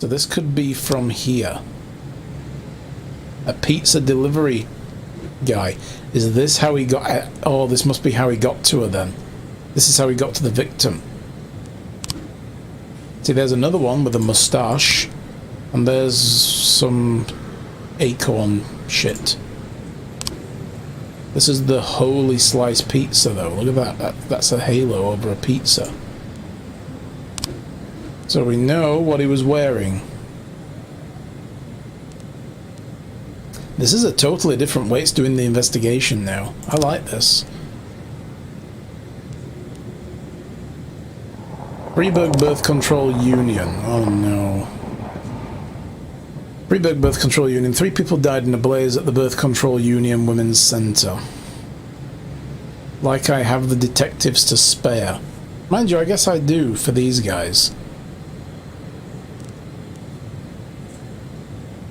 So this could be from here. A pizza delivery guy. Is this how he got... Oh, this must be how he got to her then. This is how he got to the victim. See, there's another one with a moustache. And there's some acorn shit. This is the holy slice pizza, though. Look at that. That's a halo over a pizza. So we know what he was wearing. This is a totally different way it's doing the investigation now. I like this. Freeburg Birth Control Union. Oh no. Freeburg Birth Control Union. 3 people died in a blaze at the Birth Control Union Women's Centre. Like I have the detectives to spare. Mind you, I guess I do for these guys.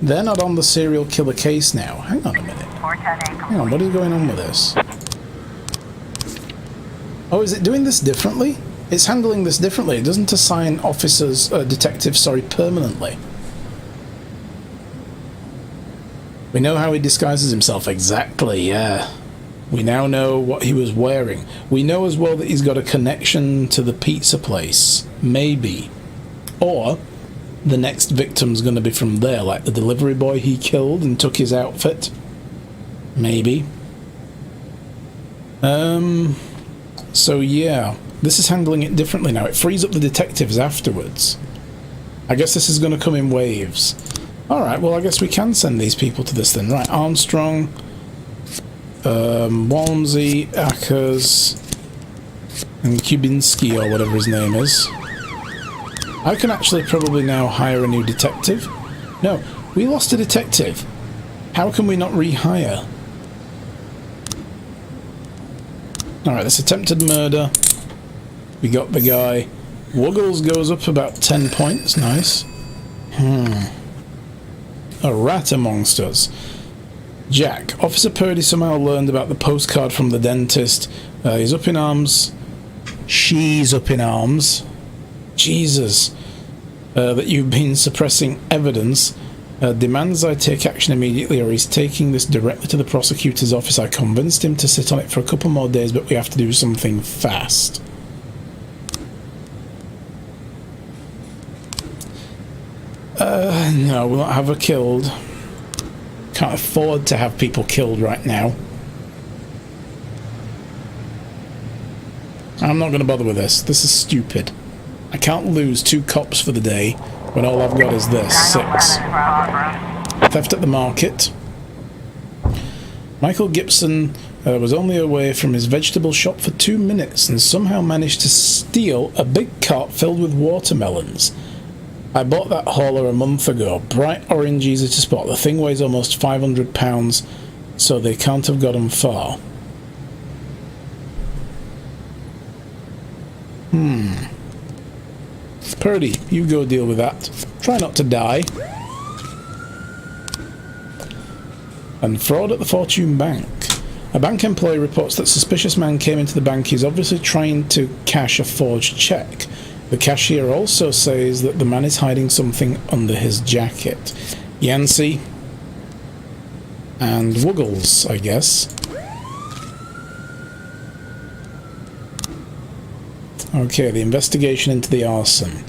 They're not on the serial killer case now. Hang on a minute. Hang on, what is going on with this? Oh, is it doing this differently? It's handling this differently. It doesn't assign officers, detectives, sorry, permanently. We know how he disguises himself. Exactly, yeah. We now know what he was wearing. We know as well that he's got a connection to the pizza place. Maybe. Or the next victim's going to be from there, like the delivery boy he killed and took his outfit. Maybe. So yeah, this is handling it differently now. It frees up the detectives afterwards. I guess this is going to come in waves. Alright, well I guess we can send these people to this then. Right, Armstrong, Walmsley, Ackers, and Kubinski, or whatever his name is. I can actually probably now hire a new detective. No, we lost a detective. How can we not rehire? Alright, this attempted murder. We got the guy. Wuggles goes up about 10 points. Nice. A rat amongst us. Jack. Officer Purdy somehow learned about the postcard from the dentist. He's up in arms. She's up in arms. Jesus. That you've been suppressing evidence. Demands I take action immediately, or he's taking this directly to the prosecutor's office. I convinced him to sit on it for a couple more days, but we have to do something fast. No, we'll not have her killed. Can't afford to have people killed right now. I'm not going to bother with this. This is stupid. I can't lose 2 cops for the day when all I've got is this. 6. Theft at the market. Michael Gibson was only away from his vegetable shop for 2 minutes and somehow managed to steal a big cart filled with watermelons. I bought that hauler a month ago. Bright orange, easy to spot. The thing weighs almost 500 pounds, so they can't have got them far. Purdy, you go deal with that. Try not to die. And fraud at the Fortune Bank. A bank employee reports that suspicious man came into the bank. He's obviously trying to cash a forged check. The cashier also says that the man is hiding something under his jacket. Yancey and Wuggles, I guess. Okay, the investigation into the arson.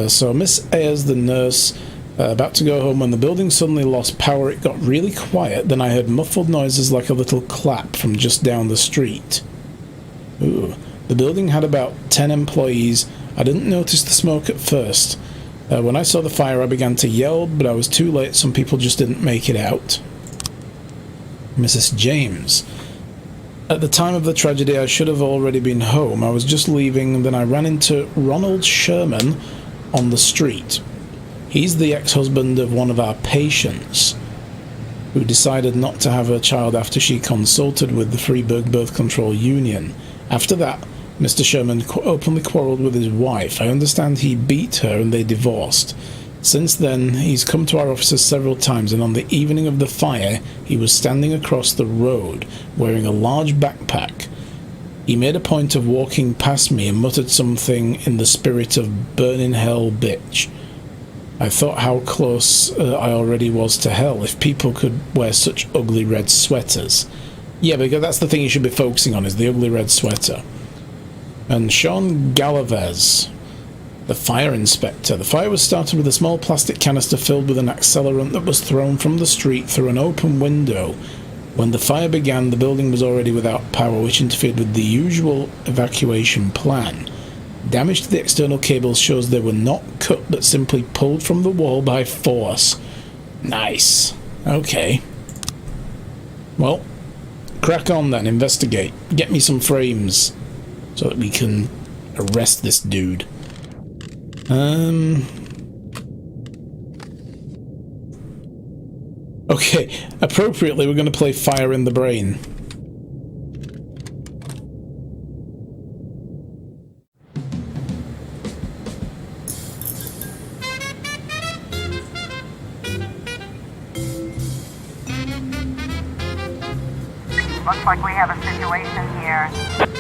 So Miss Ayers, the nurse, about to go home when the building suddenly lost power. It got really quiet. Then I heard muffled noises like a little clap from just down the street. Ooh. The building had about 10 employees. I didn't notice the smoke at first. When I saw the fire, I began to yell, but I was too late. Some people just didn't make it out. Mrs. James. At the time of the tragedy, I should have already been home. I was just leaving, and then I ran into Ronald Sherman on the street. He's the ex-husband of one of our patients who decided not to have her child after she consulted with the Freeburg Birth Control Union. After that, Mr. Sherman openly quarreled with his wife. I understand he beat her and they divorced. Since then, he's come to our offices several times, and on the evening of the fire, he was standing across the road, wearing a large backpack. He made a point of walking past me and muttered something in the spirit of "burn in hell, bitch." I thought how close I already was to hell if people could wear such ugly red sweaters. Yeah, because that's the thing you should be focusing on, is the ugly red sweater. And Sean Galaves, the fire inspector. The fire was started with a small plastic canister filled with an accelerant that was thrown from the street through an open window. When the fire began, the building was already without power, which interfered with the usual evacuation plan. Damage to the external cables shows they were not cut, but simply pulled from the wall by force. Nice. Okay. Well, crack on then, investigate. Get me some frames so that we can arrest this dude. Okay, appropriately, we're going to play Fire in the Brain. Looks like we have a situation here.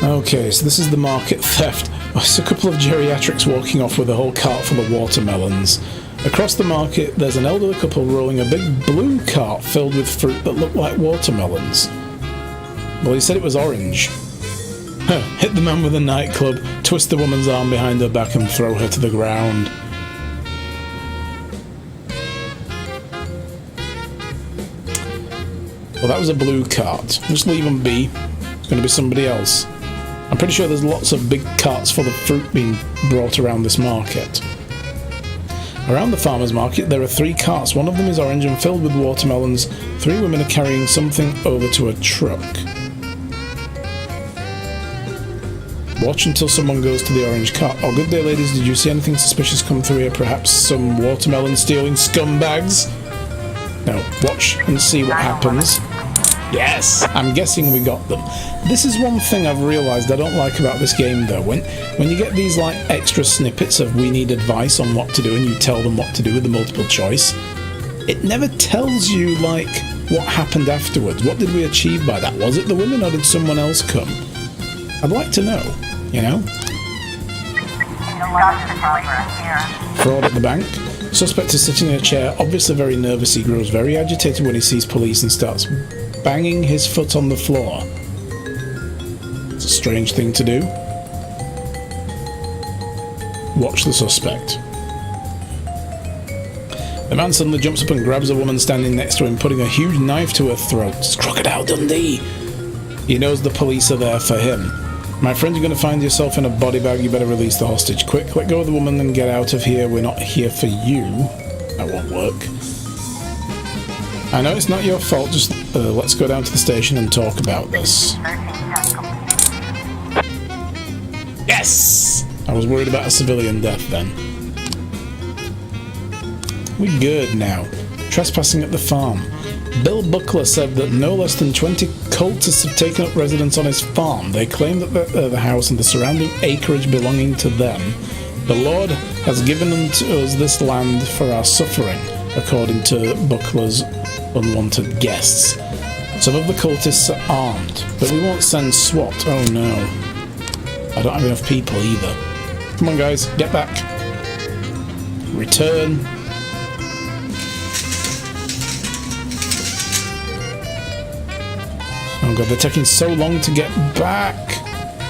Okay, so this is the market theft. It's a couple of geriatrics walking off with a whole cart full of watermelons. Across the market, there's an elderly couple rolling a big blue cart filled with fruit that looked like watermelons. Well, he said it was orange. Hit the man with a nightclub, twist the woman's arm behind her back and throw her to the ground. Well, that was a blue cart. Just leave them be. It's going to be somebody else. I'm pretty sure there's lots of big carts full of fruit being brought around this market. Around the farmer's market, there are 3 carts. One of them is orange and filled with watermelons. 3 women are carrying something over to a truck. Watch until someone goes to the orange cart. Oh, good day, ladies. Did you see anything suspicious come through here? Perhaps some watermelon stealing scumbags? No, watch and see what happens. Yes! I'm guessing we got them. This is one thing I've realised I don't like about this game, though. When you get these, like, extra snippets of we need advice on what to do and you tell them what to do with the multiple choice, it never tells you, like, what happened afterwards. What did we achieve by that? Was it the women or did someone else come? I'd like to know, you know? Fraud at the bank. Suspect is sitting in a chair, obviously very nervous. He grows very agitated when he sees police and starts banging his foot on the floor. It's a strange thing to do. Watch the suspect. The man suddenly jumps up and grabs a woman standing next to him, putting a huge knife to her throat. It's Crocodile Dundee! He knows the police are there for him. My friend, you're going to find yourself in a body bag. You better release the hostage. Quick, let go of the woman and get out of here. We're not here for you. That won't work. I know it's not your fault. Just let's go down to the station and talk about this. Yes! I was worried about a civilian death then. We're good now. Trespassing at the farm. Bill Buckler said that no less than 20 cultists have taken up residence on his farm. They claim that the house and the surrounding acreage belonging to them. The Lord has given unto us this land for our suffering, according to Buckler's unwanted guests. Some of the cultists are armed, but we won't send SWAT. Oh no. I don't have enough people either. Come on guys, get back. Return. Oh god, they're taking so long to get back.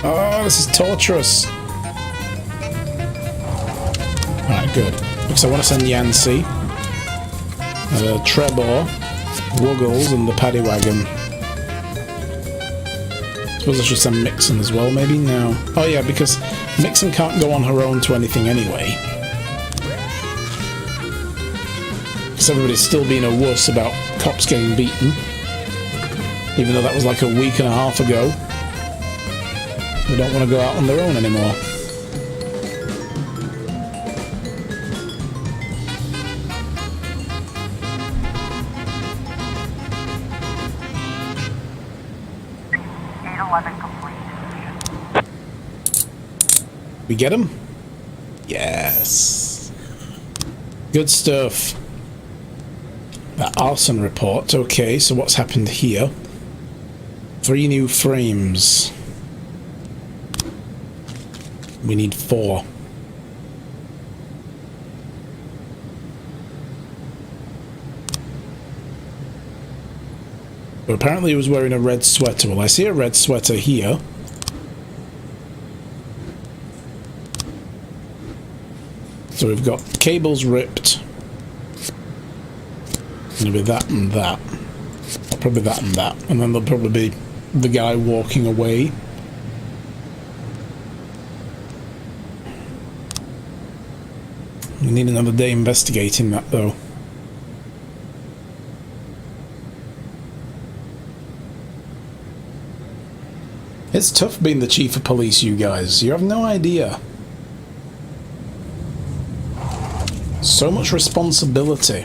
Oh, this is torturous. Alright, good. Because I want to send Yancy, Trebor, Ruggles, and the Paddy Wagon. I suppose I should send Mixon as well, maybe? No. Oh yeah, because Mixon can't go on her own to anything anyway. Because everybody's still being a wuss about cops getting beaten. Even though that was like a week and a half ago. They don't want to go out on their own anymore. We get him? Yes. Good stuff. That arson report. Okay, so what's happened here? 3 new frames. We need 4. But apparently he was wearing a red sweater. Well, I see a red sweater here. So we've got cables ripped. It'll be that and that. Probably that and that. And then there'll probably be the guy walking away. We need another day investigating that, though. It's tough being the chief of police, you guys. You have no idea. So much responsibility.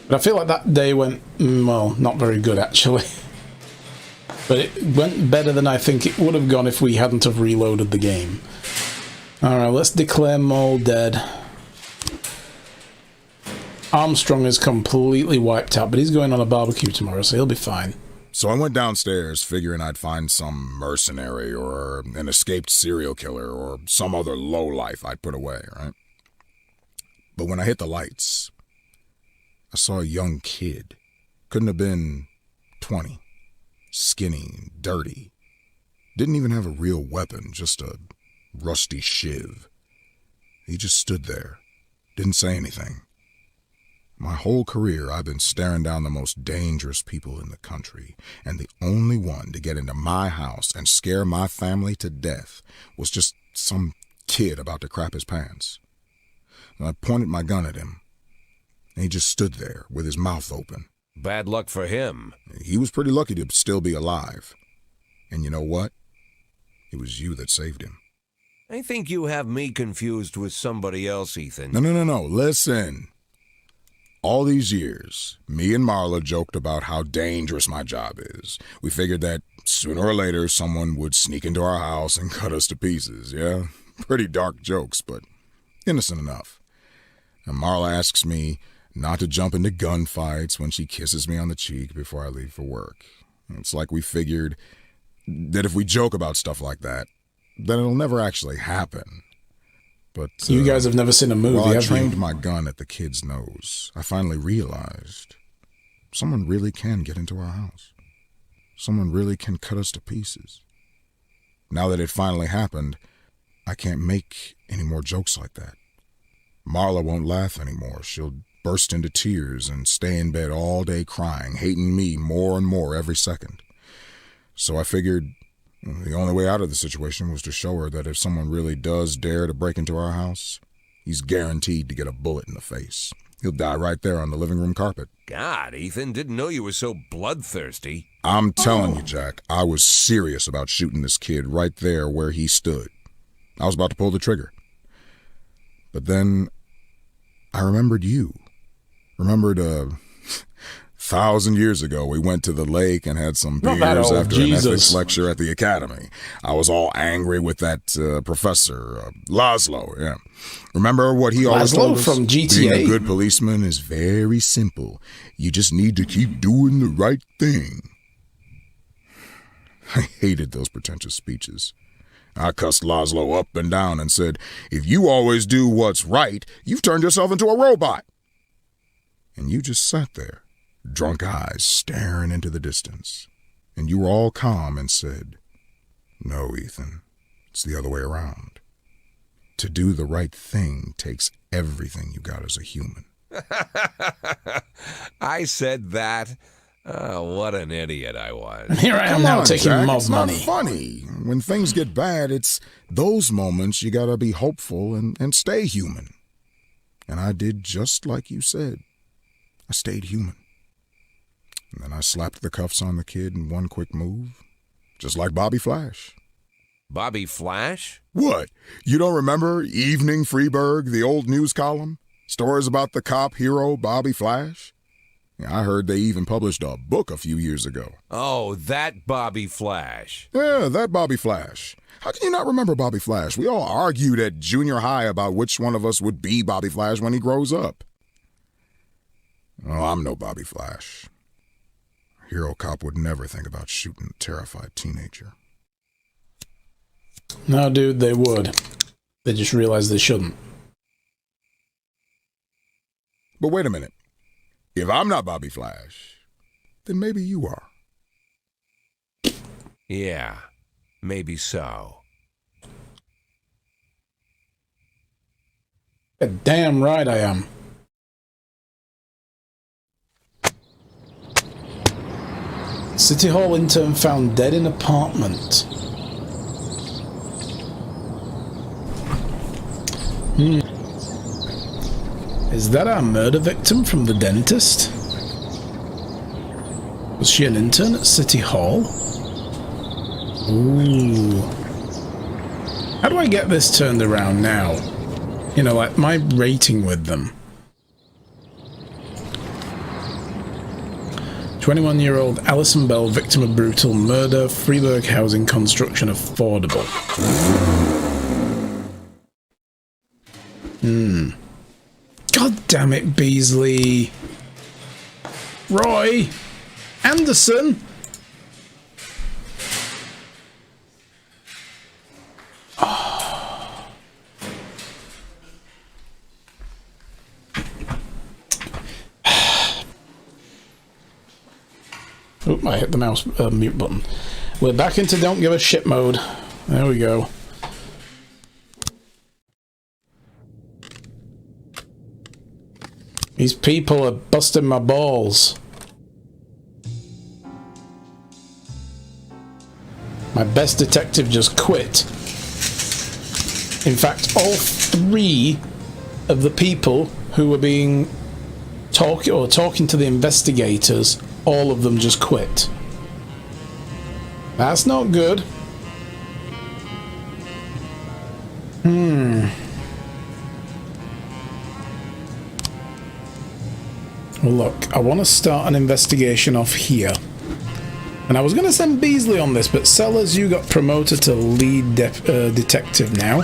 But I feel like that day went, well, not very good, actually. But it went better than I think it would have gone if we hadn't have reloaded the game. Alright, let's declare Maul dead. Armstrong is completely wiped out, but he's going on a barbecue tomorrow, so he'll be fine. So I went downstairs figuring I'd find some mercenary or an escaped serial killer or some other lowlife I'd put away, right? But when I hit the lights, I saw a young kid. Couldn't have been 20. Skinny, dirty. Didn't even have a real weapon, just a rusty shiv. He just stood there, didn't say anything. My whole career, I've been staring down the most dangerous people in the country, and the only one to get into my house and scare my family to death was just some kid about to crap his pants. And I pointed my gun at him, and he just stood there with his mouth open. Bad luck for him. He was pretty lucky to still be alive. And you know what? It was you that saved him. I think you have me confused with somebody else, Ethan. No. Listen. All these years, me and Marla joked about how dangerous my job is. We figured that sooner or later someone would sneak into our house and cut us to pieces, yeah? Pretty dark jokes, but innocent enough. And Marla asks me not to jump into gunfights when she kisses me on the cheek before I leave for work. It's like we figured that if we joke about stuff like that, then it'll never actually happen. But you guys have never seen a movie, while I have trained you? my gun at the kid's nose, I finally realized someone really can get into our house. Someone really can cut us to pieces. Now that it finally happened, I can't make any more jokes like that. Marla won't laugh anymore. She'll burst into tears and stay in bed all day crying, hating me more and more every second. So I figured the only way out of the situation was to show her that if someone really does dare to break into our house, he's guaranteed to get a bullet in the face. He'll die right there on the living room carpet. God, Ethan, didn't know you were so bloodthirsty. I'm telling you, Jack, I was serious about shooting this kid right there where he stood. I was about to pull the trigger. But then I remembered you. Remembered 1,000 years ago, we went to the lake and had some beers after an ethics lecture at the academy. I was all angry with that professor, Laszlo, yeah. Remember what he always told us? From GTA. Being a good policeman is very simple. You just need to keep doing the right thing. I hated those pretentious speeches. I cussed Laszlo up and down and said, if you always do what's right, you've turned yourself into a robot. And you just sat there, drunk eyes staring into the distance. And you were all calm and said, no, Ethan, it's the other way around. To do the right thing takes everything you got as a human. I said that. Oh, what an idiot I was. Here I am now taking Jack, mob it's money. not funny. When things get bad, it's those moments you gotta be hopeful and stay human. And I did just like you said. I stayed human. And then I slapped the cuffs on the kid in one quick move, just like Bobby Flash. Bobby Flash? What? You don't remember Evening Freeburg, the old news column? Stories about the cop hero Bobby Flash? I heard they even published a book a few years ago. Oh, that Bobby Flash. Yeah, that Bobby Flash. How can you not remember Bobby Flash? We all argued at junior high about which one of us would be Bobby Flash when he grows up. Oh, I'm no Bobby Flash. A hero cop would never think about shooting a terrified teenager. No, dude, they would. They just realized they shouldn't. But wait a minute. If I'm not Bobby Flash, then maybe you are. Yeah, maybe so. Yeah, damn right I am. City Hall intern found dead in apartment. Is that our murder victim from the dentist? Was she an intern at City Hall? Ooh. How do I get this turned around now? You know, like my rating with them. 21-year-old Alison Bell, victim of brutal murder. Freeburg housing construction affordable. God damn it, Beasley. Roy. Anderson. Oop, I hit the mouse mute button. We're back into don't give a shit mode. There we go. These people are busting my balls. My best detective just quit. In fact, all three of the people who were being talking to the investigators, all of them just quit. That's not good. Well, look, I want to start an investigation off here. And I was going to send Beasley on this, but Sellers, you got promoted to lead detective now.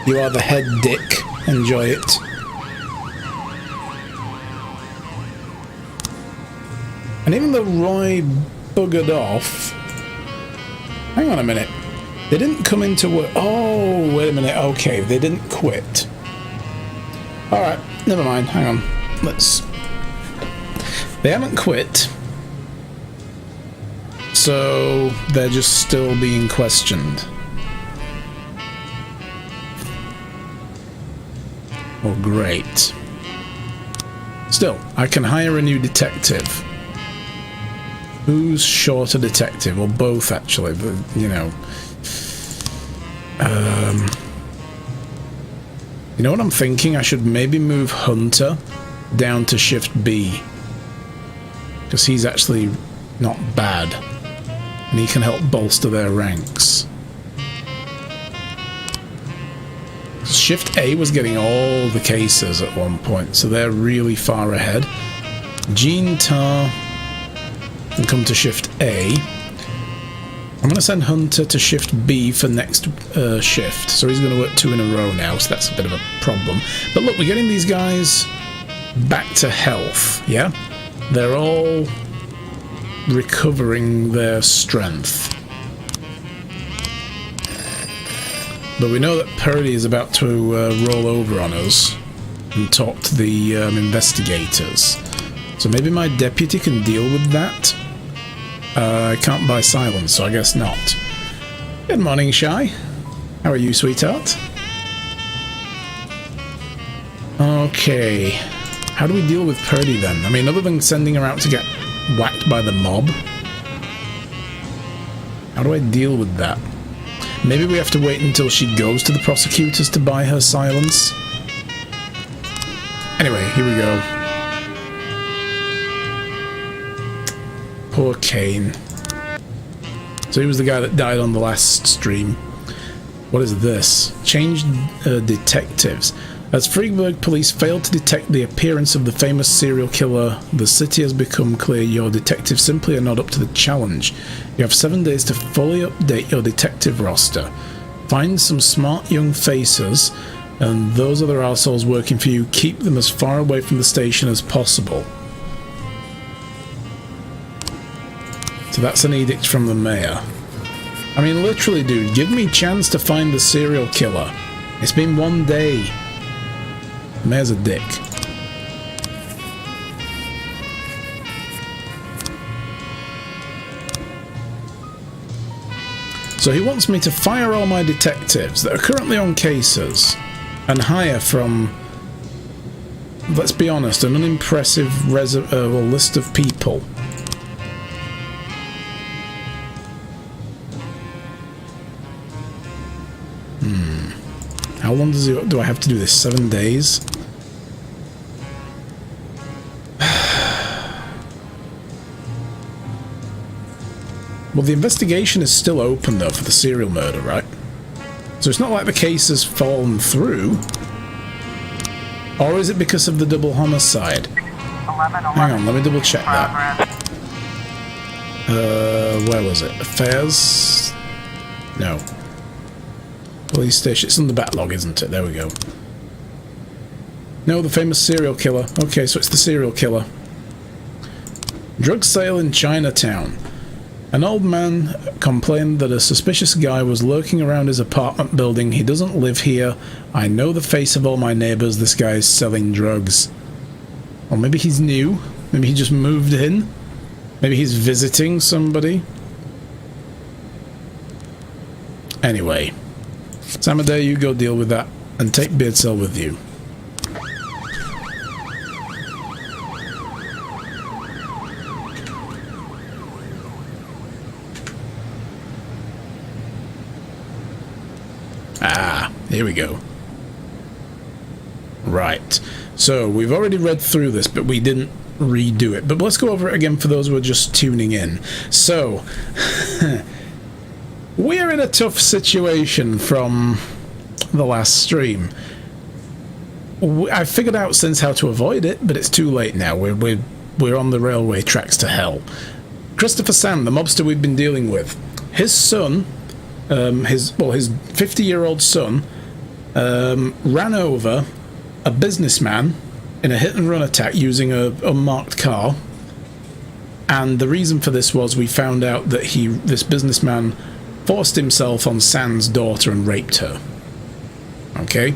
You are the head dick. Enjoy it. And even though Roy buggered off... Hang on a minute. They didn't come into work... Oh, wait a minute. Okay, they didn't quit. Alright, never mind. Hang on. Let's... They haven't quit. So they're just still being questioned. Oh, great. Still, I can hire a new detective. Who's short a detective? Or both, actually, but, you know. You know what I'm thinking? I should maybe move Hunter down to Shift B. Because he's actually not bad. And he can help bolster their ranks. Shift A was getting all the cases at one point, so they're really far ahead. Gene Tar can come to Shift A. I'm going to send Hunter to Shift B for next shift, so he's going to work 2 in a row now, so that's a bit of a problem. But look, we're getting these guys back to health, yeah? They're all recovering their strength. But we know that Purdy is about to roll over on us and talk to the investigators. So maybe my deputy can deal with that. I can't buy silence, so I guess not. Good morning, Shy. How are you, sweetheart? Okay. How do we deal with Purdy then? I mean, other than sending her out to get whacked by the mob? How do I deal with that? Maybe we have to wait until she goes to the prosecutors to buy her silence? Anyway, here we go. Poor Kane. So he was the guy that died on the last stream. What is this? Change detectives. As Freeburg police failed to detect the appearance of the famous serial killer, the city has become clear your detectives simply are not up to the challenge. You have 7 days to fully update your detective roster. Find some smart young faces, and those other assholes working for you, keep them as far away from the station as possible. So that's an edict from the mayor. I mean, literally, dude, give me a chance to find the serial killer. It's been 1 day. The mayor's a dick. So he wants me to fire all my detectives that are currently on cases and hire from, let's be honest, an unimpressive list of people. How long do I have to do this? 7 days? Well, the investigation is still open, though, for the serial murder, right? So it's not like the case has fallen through. Or is it because of the double homicide? 11, Hang on, let me double check that. progress. Where was it? Affairs? No. Police station. It's in the backlog, isn't it? There we go. No, the famous serial killer. Okay, so it's the serial killer. Drug sale in Chinatown. An old man complained that a suspicious guy was lurking around his apartment building. He doesn't live here. I know the face of all my neighbors. This guy is selling drugs. Or maybe he's new. Maybe he just moved in. Maybe he's visiting somebody. Anyway. Samadei, you go deal with that. And take Beardsell with you. Here we go. Right. So, we've already read through this, but we didn't redo it. But let's go over it again for those who are just tuning in. So, we're in a tough situation from the last stream. I figured out since how to avoid it, but it's too late now. We're on the railway tracks to hell. Christopher Sand, the mobster we've been dealing with, his son, his 50-year-old son, ran over a businessman in a hit-and-run attack using a unmarked car, and the reason for this was we found out that this businessman forced himself on Sand's daughter and raped her. Okay?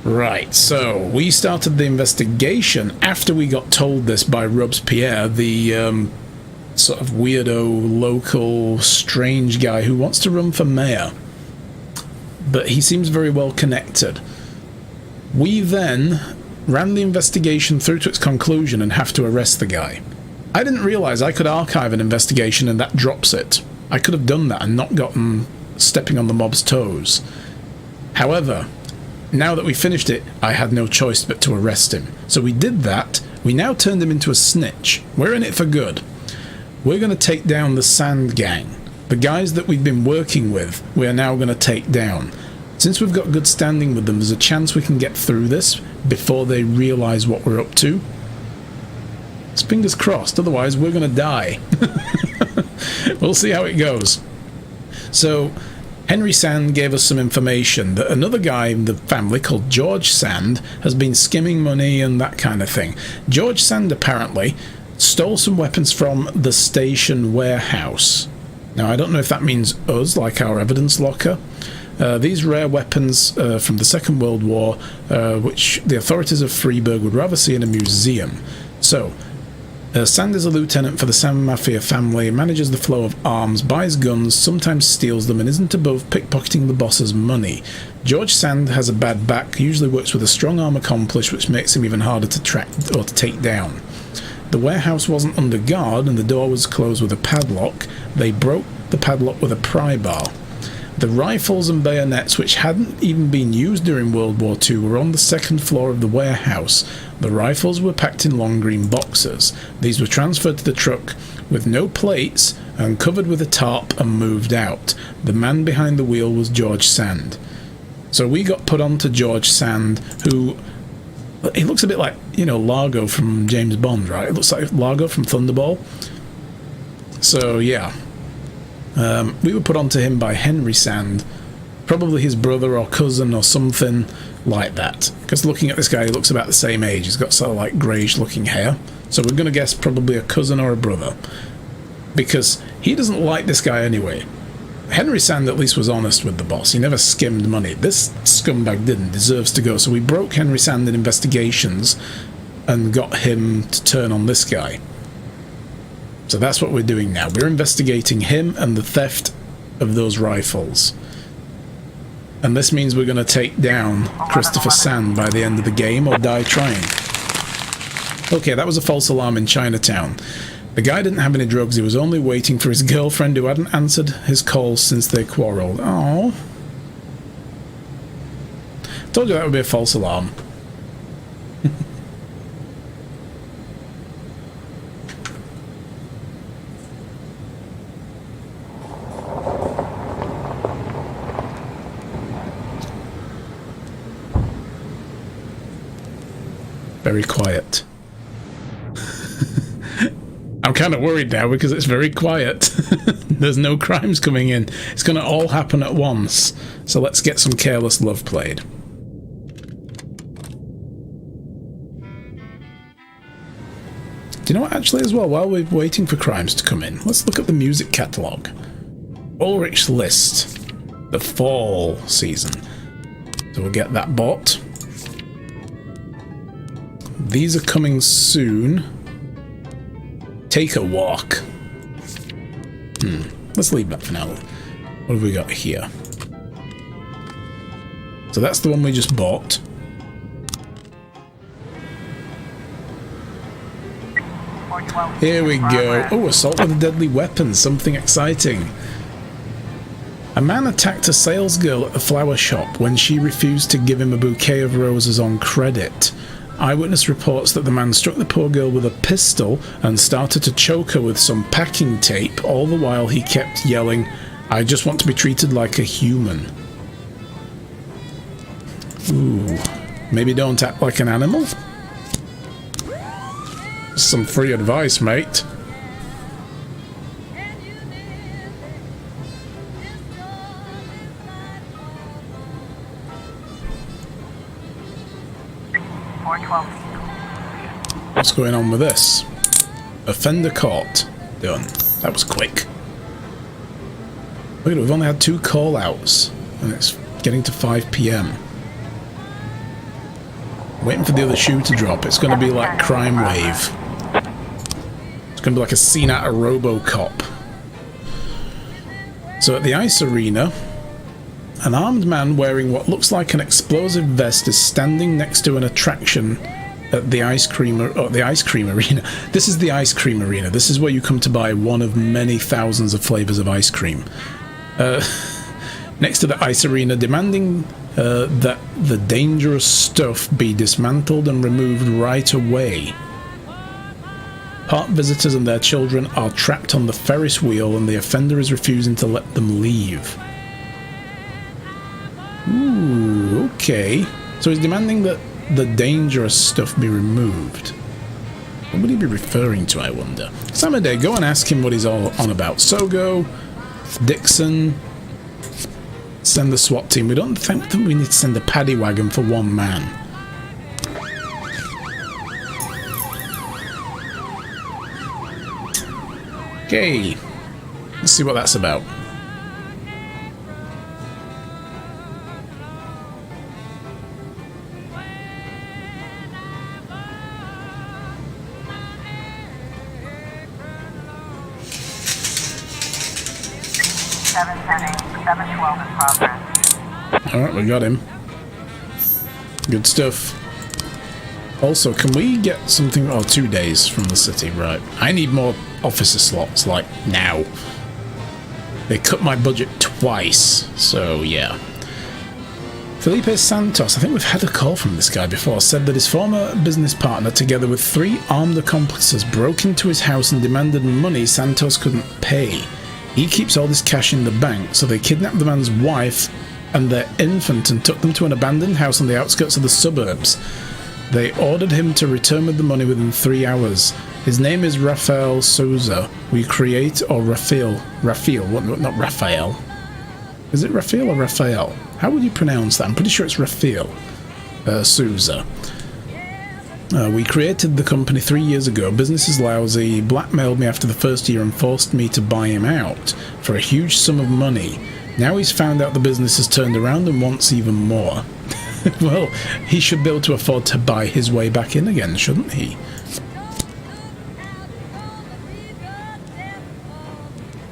Right, so we started the investigation after we got told this by Robespierre, the sort of weirdo, local, strange guy who wants to run for mayor. But he seems very well connected. We then ran the investigation through to its conclusion and have to arrest the guy. I didn't realise I could archive an investigation and that drops it. I could have done that and not gotten stepping on the mob's toes. However, now that we finished it, I had no choice but to arrest him. So we did that. We now turned him into a snitch. We're in it for good. We're going to take down the Sand Gang. The guys that we've been working with, we are now going to take down. Since we've got good standing with them, there's a chance we can get through this before they realise what we're up to. It's fingers crossed, otherwise we're going to die. We'll see how it goes. So, Henry Sand gave us some information that another guy in the family called George Sand has been skimming money and that kind of thing. George Sand apparently stole some weapons from the station warehouse. Now, I don't know if that means us, like our evidence locker. These rare weapons from the Second World War, which the authorities of Freiburg would rather see in a museum. So, Sand is a lieutenant for the Sand Mafia family, manages the flow of arms, buys guns, sometimes steals them, and isn't above pickpocketing the boss's money. George Sand has a bad back, usually works with a strong arm accomplice, which makes him even harder to track or to take down. The warehouse wasn't under guard and the door was closed with a padlock. They broke the padlock with a pry bar. The rifles and bayonets, which hadn't even been used during World War II, were on the second floor of the warehouse. The rifles were packed in long green boxes. These were transferred to the truck with no plates and covered with a tarp and moved out. The man behind the wheel was George Sand. So we got put onto George Sand, who... he looks a bit like, you know, Largo from James Bond, right? It looks like Largo from Thunderball. So, yeah. We were put onto him by Henry Sand, probably his brother or cousin or something like that. Because looking at this guy, he looks about the same age. He's got sort of like greyish looking hair. So we're going to guess probably a cousin or a brother. Because he doesn't like this guy anyway. Henry Sand at least was honest with the boss. He never skimmed money. This scumbag didn't. Deserves to go. So we broke Henry Sand in investigations and got him to turn on this guy. So that's what we're doing now. We're investigating him and the theft of those rifles. And this means we're going to take down Christopher Sand by the end of the game or die trying. Okay, that was a false alarm in Chinatown. The guy didn't have any drugs, he was only waiting for his girlfriend who hadn't answered his calls since they quarreled. Oh. Told you that would be a false alarm. Very quiet. I'm kind of worried now because it's very quiet. There's no crimes coming in. It's going to all happen at once. So let's get some Careless Love played. Do you know what, actually, as well, while we're waiting for crimes to come in, let's look at the music catalogue. Ulrich List. The fall season. So we'll get that bought. These are coming soon. Take a Walk. Let's leave that for now. What have we got here? So that's the one we just bought. Here we go. Oh, assault with a deadly weapon. Something exciting. A man attacked a salesgirl at the flower shop when she refused to give him a bouquet of roses on credit. Eyewitness reports that the man struck the poor girl with a pistol and started to choke her with some packing tape, all the while he kept yelling, "I just want to be treated like a human." Ooh. Maybe don't act like an animal? Some free advice, mate. What's going on with this? Offender caught. Done. That was quick. Look at it, we've only had 2 call-outs, and it's getting to 5 PM. Waiting for the other shoe to drop. It's going to be like Crime Wave. It's going to be like a scene out of RoboCop. So at the ice arena, an armed man wearing what looks like an explosive vest is standing next to an attraction at the ice cream arena. This is the ice cream arena. This is where you come to buy one of many thousands of flavors of ice cream. Next to the ice arena, demanding that the dangerous stuff be dismantled and removed right away. Park visitors and their children are trapped on the Ferris wheel, and the offender is refusing to let them leave. Ooh, okay. So he's demanding that the dangerous stuff be removed. What would he be referring to, I wonder? Samade, go and ask him what he's all on about. Sogo, Dixon, send the SWAT team. We don't think that we need to send a paddy wagon for one man. Okay, let's see what that's about. Alright, we got him. Good stuff. Also, can we get something... Oh, 2 days from the city, right. I need more officer slots, like, now. They cut my budget twice, so yeah. Felipe Santos, I think we've had a call from this guy before, said that his former business partner, together with 3 armed accomplices, broke into his house and demanded money Santos couldn't pay. He keeps all this cash in the bank, so they kidnapped the man's wife and their infant and took them to an abandoned house on the outskirts of the suburbs. They ordered him to return with the money within 3 hours. His name is Rafael Souza. We create, or Rafael, not Rafael. Is it Rafael or Rafael? How would you pronounce that? I'm pretty sure it's Rafael Souza. We created the company 3 years ago. Business is lousy. Blackmailed me after the first year and forced me to buy him out for a huge sum of money. Now he's found out the business has turned around and wants even more. Well, he should be able to afford to buy his way back in again, shouldn't he?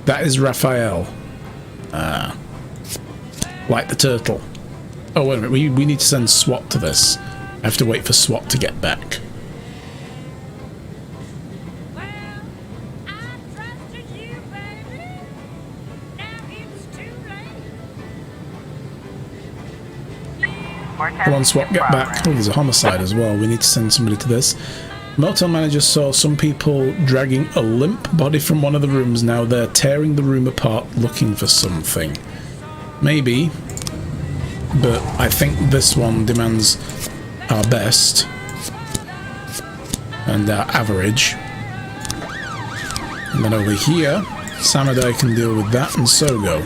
That is Raphael. Like the turtle. Oh, wait a minute. We need to send SWAT to this. I have to wait for SWAT to get back. Well, I trusted you, baby. Now it's too late. Come on, SWAT, get back. Oh, there's a homicide as well. We need to send somebody to this. Motel manager saw some people dragging a limp body from one of the rooms. Now they're tearing the room apart looking for something. Maybe. But I think this one demands our best. And our average. And then over here, Samadai can deal with that and Sogo.